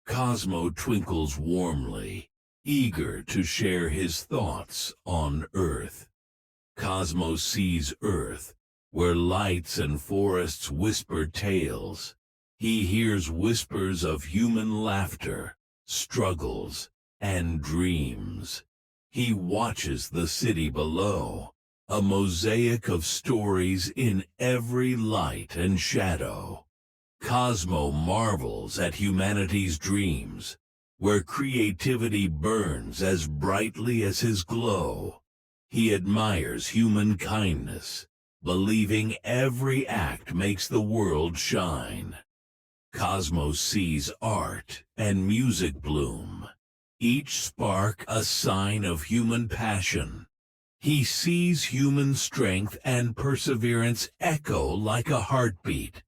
Cosmo twinkles warmly, eager to share his thoughts on Earth. Cosmo sees Earth, where lights and forests whisper tales. He hears whispers of human laughter, struggles, and dreams. He watches the city below, a mosaic of stories in every light and shadow. Cosmo marvels at humanity's dreams, where creativity burns as brightly as his glow. He admires human kindness, believing every act makes the world shine. Cosmo sees art and music bloom, each spark a sign of human passion. He sees human strength and perseverance echo like a heartbeat.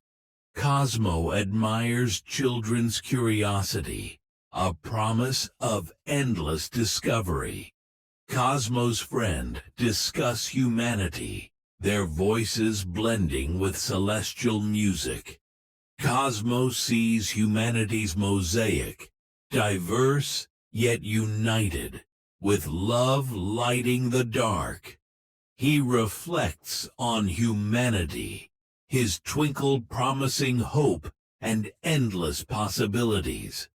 Cosmo admires children's curiosity, a promise of endless discovery. Cosmo's friends discuss humanity, their voices blending with celestial music. Cosmo sees humanity's mosaic, diverse yet united, with love lighting the dark. He reflects on humanity, his twinkle promising hope and endless possibilities.